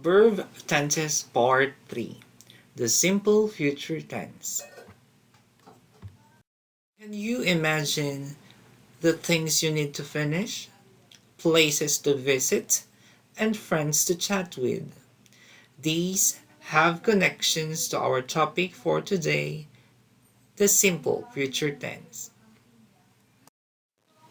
Verb tenses part 3. The simple future tense. Can you imagine the things you need to finish, places to visit, and friends to chat with? These have connections to our topic for today, the simple future tense.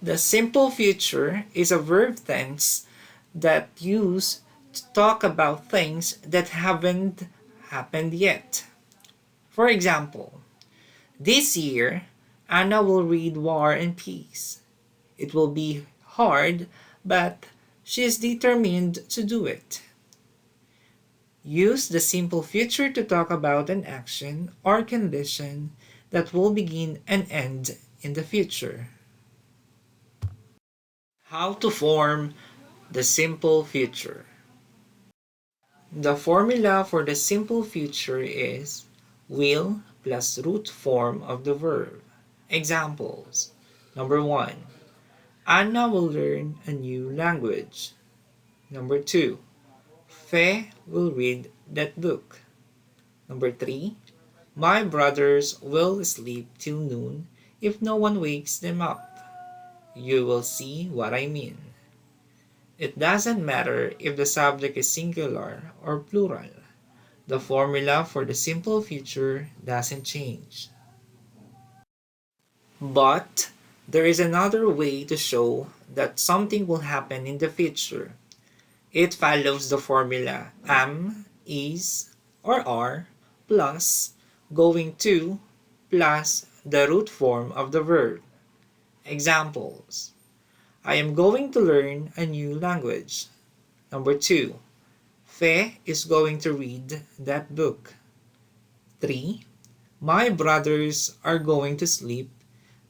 The simple future is a verb tense that used to talk about things that haven't happened yet. For example, this year, Anna will read War and Peace. It will be hard, but she is determined to do it. Use the simple future to talk about an action or condition that will begin and end in the future. How to form the simple future. The formula for the simple future is will plus root form of the verb. Examples. Number 1. Anna will learn a new language. Number 2. Fe will read that book. Number 3. My brothers will sleep till noon if no one wakes them up. You will see what I mean. It doesn't matter if the subject is singular or plural. The formula for the simple future doesn't change. But there is another way to show that something will happen in the future. It follows the formula am, is, or are plus going to plus the root form of the verb. Examples. I am going to learn a new language. Number 2. Fe is going to read that book. 3. My brothers are going to sleep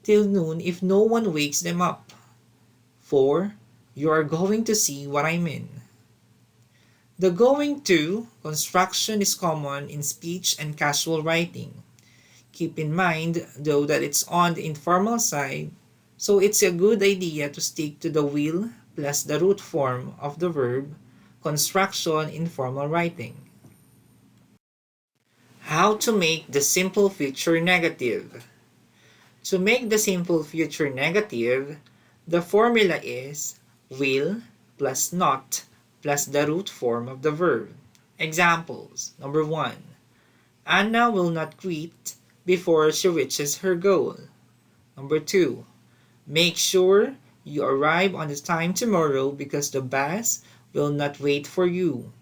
till noon if no one wakes them up. 4. You are going to see what I mean. The going to construction is common in speech and casual writing. Keep in mind, though, that it's on the informal side, so it's a good idea to stick to the will plus the root form of the verb construction in formal writing. How to make the simple future negative. To make the simple future negative, the formula is will plus not plus the root form of the verb. Examples. Number 1. Anna will not quit before she reaches her goal. Number 2. Make sure you arrive on the time tomorrow because the bus will not wait for you.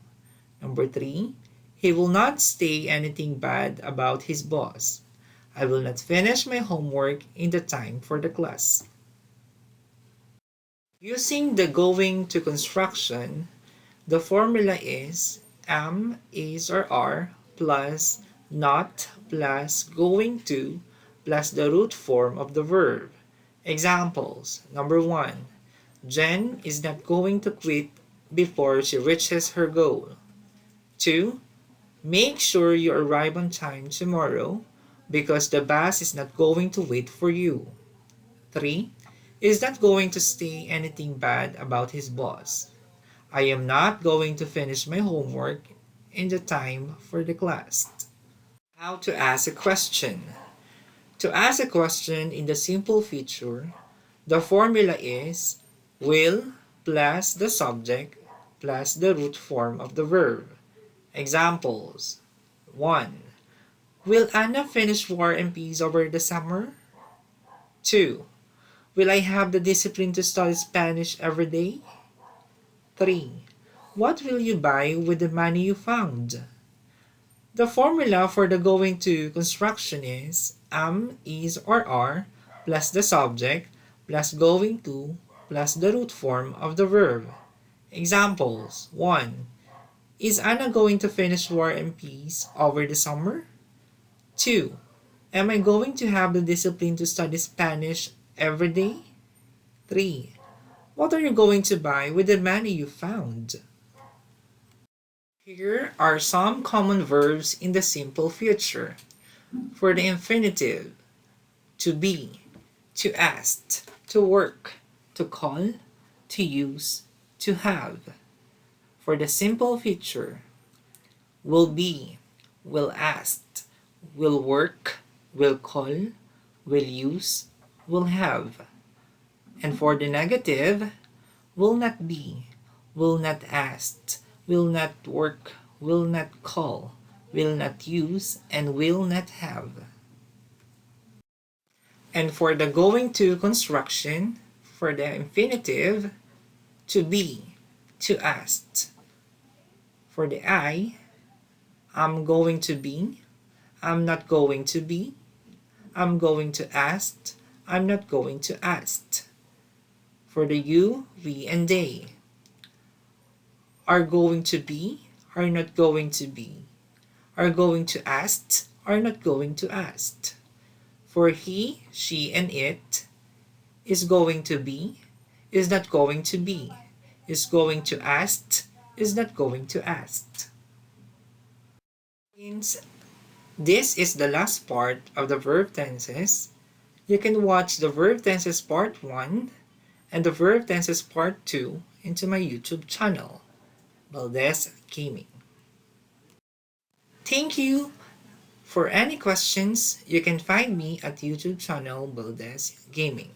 Number 3. He will not say anything bad about his boss. I will not finish my homework in the time for the class. Using the going to construction, the formula is am, is, or are plus not plus going to plus the root form of the verb. Examples. Number 1. Jen is not going to quit before she reaches her goal. 2. Make sure you arrive on time tomorrow because the bus is not going to wait for you. 3. Is not going to say anything bad about his boss. I am not going to finish my homework in the time for the class. How to ask a question. To ask a question in the simple future, the formula is will plus the subject plus the root form of the verb. Examples. 1. Will Anna finish War and Peace over the summer? 2. Will I have the discipline to study Spanish every day? 3. What will you buy with the money you found? The formula for the going to construction is am, is, or are plus the subject plus going to plus the root form of the verb. Examples. 1. Is Anna going to finish War and Peace over the summer? 2. Am I going to have the discipline to study Spanish every day? 3. What are you going to buy with the money you found? Here are some common verbs in the simple future. For the infinitive, to be, to ask, to work, to call, to use, to have. For the simple future, will be, will ask, will work, will call, will use, will have. And for the negative, will not be, will not ask, will not work, will not call, will not use, and will not have. And for the going to construction, for the infinitive, to be, to ask. For the I'm going to be, I'm not going to be, I'm going to ask, I'm not going to ask. For the you, we, and they, are going to be, are not going to be, are going to ask, are not going to ask. For he, she, and it, is going to be, is not going to be, is going to ask, is not going to ask. Since this is the last part of the verb tenses, you can watch the verb tenses part 1 and the verb tenses part 2 into my YouTube channel, Valdez Gaming. Thank you. For any questions, you can find me at YouTube channel Valdez Gaming.